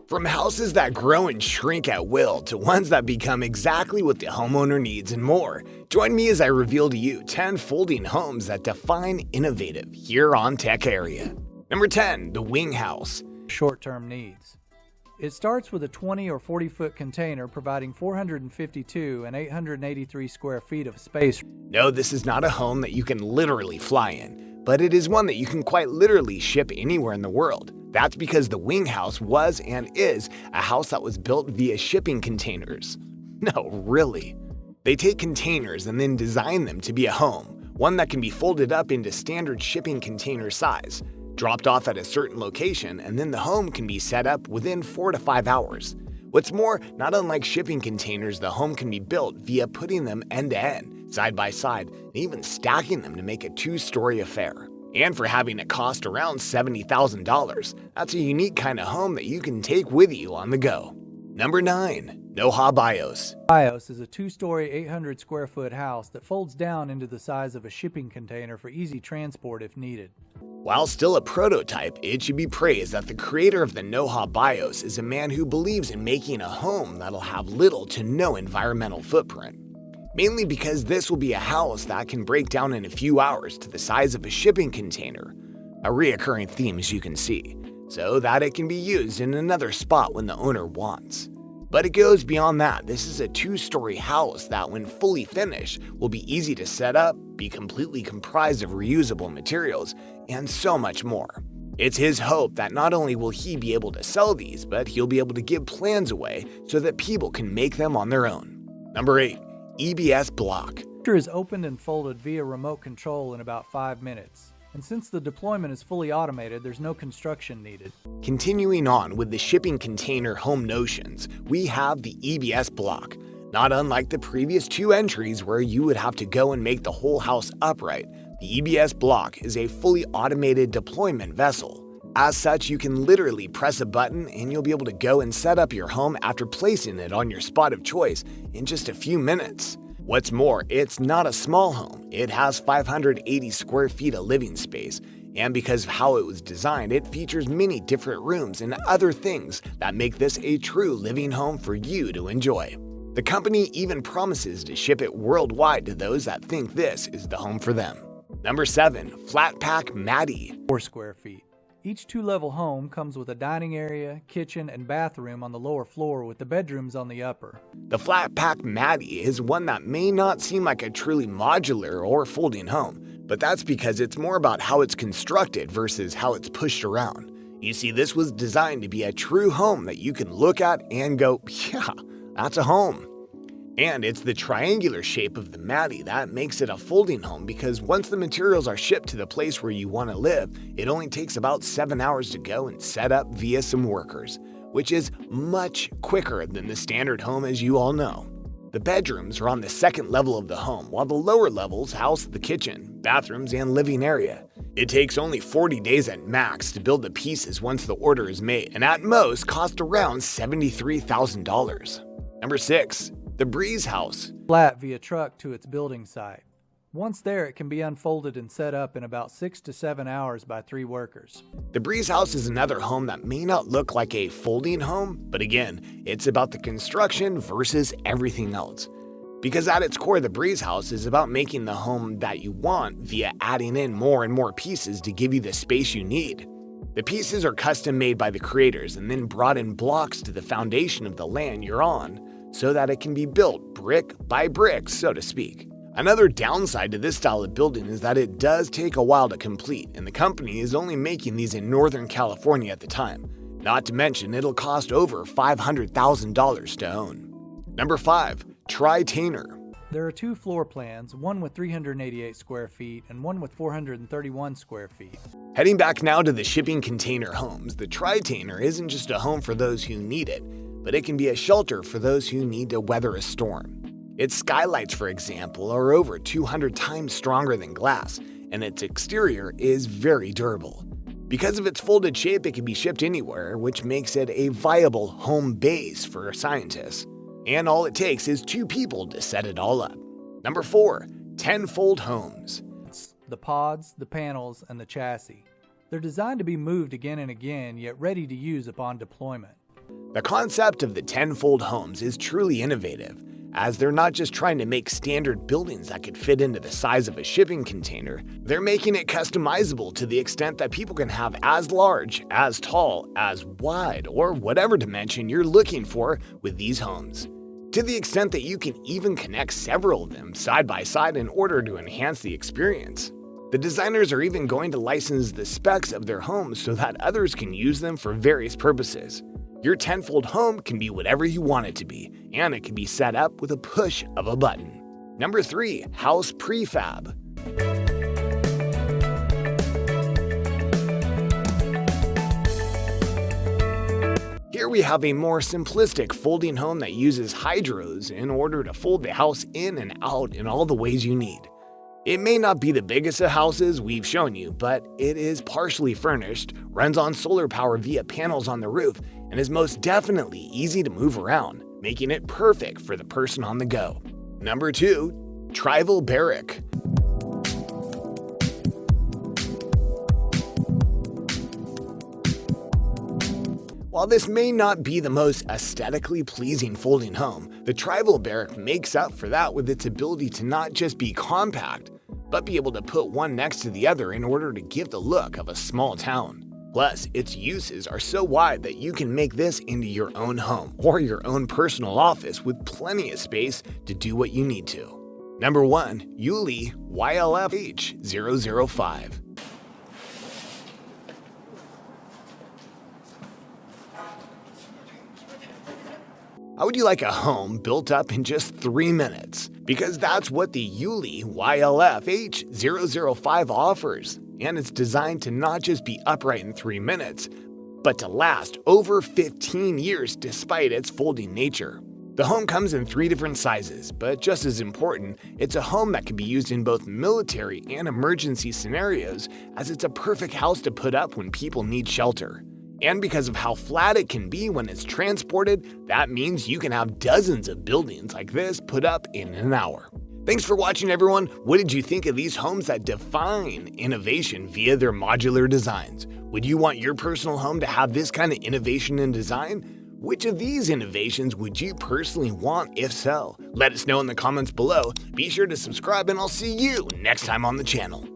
From houses that grow and shrink at will to ones that become exactly what the homeowner needs and more. Join me as I reveal to you 10 folding homes that define innovative here on Tech Area. Number 10, the Wing House. Short-term needs. It starts with a 20 or 40-foot container providing 452 and 883 square feet of space. No, this is not a home that you can literally fly in, but it is one that you can quite literally ship anywhere in the world. That's because the Wing House was and is a house that was built via shipping containers. No, really. They take containers and then design them to be a home, one that can be folded up into standard shipping container size, dropped off at a certain location, and then the home can be set up within 4 to 5 hours. What's more, not unlike shipping containers, the home can be built via putting them end to end, side by side, and even stacking them to make a 2-story affair. And for having it cost around $70,000, that's a unique kind of home that you can take with you on the go. Number 9, Noha BIOS. BIOS is a 2-story, 800 square foot house that folds down into the size of a shipping container for easy transport if needed. While still a prototype, it should be praised that the creator of the Noha BIOS is a man who believes in making a home that'll have little to no environmental footprint. Mainly because this will be a house that can break down in a few hours to the size of a shipping container, a reoccurring theme as you can see, so that it can be used in another spot when the owner wants. But it goes beyond that. This is a 2-story house that, when fully finished, will be easy to set up, be completely comprised of reusable materials, and so much more. It's his hope that not only will he be able to sell these, but he'll be able to give plans away so that people can make them on their own. Number 8, EBS Block. The is opened and folded via remote control in about 5 minutes. And since the deployment is fully automated, there's no construction needed. Continuing on with the shipping container home notions, we have the EBS Block. Not unlike the previous 2 entries where you would have to go and make the whole house upright, the EBS Block is a fully automated deployment vessel. As such, you can literally press a button and you'll be able to go and set up your home after placing it on your spot of choice in just a few minutes. What's more, it's not a small home. It has 580 square feet of living space, and because of how it was designed, it features many different rooms and other things that make this a true living home for you to enjoy. The company even promises to ship it worldwide to those that think this is the home for them. Number 7, Flat Pack Maddy. 4 square feet. Each 2-level home comes with a dining area, kitchen, and bathroom on the lower floor with the bedrooms on the upper. The Flat Pack Maddy is one that may not seem like a truly modular or folding home, but that's because it's more about how it's constructed versus how it's pushed around. You see, this was designed to be a true home that you can look at and go, yeah, that's a home. And it's the triangular shape of the Maddy that makes it a folding home, because once the materials are shipped to the place where you want to live, it only takes about 7 hours to go and set up via some workers, which is much quicker than the standard home, as you all know. The bedrooms are on the 2nd level of the home, while the lower levels house the kitchen, bathrooms, and living area. It takes only 40 days at max to build the pieces once the order is made, and at most cost around $73,000. Number 6. The Breeze House. Flat via truck to its building site. Once there, it can be unfolded and set up in about 6 to 7 hours by 3 workers. The Breeze House is another home that may not look like a folding home, but again, it's about the construction versus everything else. Because at its core, the Breeze House is about making the home that you want via adding in more and more pieces to give you the space you need. The pieces are custom made by the creators and then brought in blocks to the foundation of the land you're on, so that it can be built brick by brick, so to speak. Another downside to this style of building is that it does take a while to complete, and the company is only making these in Northern California at the time. Not to mention, it'll cost over $500,000 to own. Number 5, Tritontainer. There are 2 floor plans, one with 388 square feet and one with 431 square feet. Heading back now to the shipping container homes, the Tritontainer isn't just a home for those who need it, but it can be a shelter for those who need to weather a storm. Its skylights, for example, are over 200 times stronger than glass, and its exterior is very durable. Because of its folded shape, it can be shipped anywhere, which makes it a viable home base for scientists. And all it takes is 2 people to set it all up. Number 4, Tenfold Homes. The pods, the panels, and the chassis. They're designed to be moved again and again, yet ready to use upon deployment. The concept of the Tenfold Homes is truly innovative, as they're not just trying to make standard buildings that could fit into the size of a shipping container, they're making it customizable to the extent that people can have as large, as tall, as wide, or whatever dimension you're looking for with these homes. To the extent that you can even connect several of them side by side in order to enhance the experience. The designers are even going to license the specs of their homes so that others can use them for various purposes. Your Tenfold home can be whatever you want it to be, and it can be set up with a push of a button. Number 3. House Prefab. Here we have a more simplistic folding home that uses hydros in order to fold the house in and out in all the ways you need. It may not be the biggest of houses we've shown you, but it is partially furnished, runs on solar power via panels on the roof, and is most definitely easy to move around, making it perfect for the person on the go. Number 2. Tritontainer Barrack. While this may not be the most aesthetically pleasing folding home, the Tritontainer Barrack makes up for that with its ability to not just be compact, but be able to put one next to the other in order to give the look of a small town. Plus, its uses are so wide that you can make this into your own home or your own personal office with plenty of space to do what you need to. Number 1. Yuli YLFH005. How would you like a home built up in just 3 minutes? Because that's what the Yuli YLFH005 offers, and it's designed to not just be upright in 3 minutes, but to last over 15 years despite its folding nature. The home comes in 3 different sizes, but just as important, it's a home that can be used in both military and emergency scenarios, as it's a perfect house to put up when people need shelter. And because of how flat it can be when it's transported, that means you can have dozens of buildings like this put up in an hour. Thanks for watching, everyone. What did you think of these homes that define innovation via their modular designs? Would you want your personal home to have this kind of innovation in design? Which of these innovations would you personally want if so? Let us know in the comments below. Be sure to subscribe and I'll see you next time on the channel.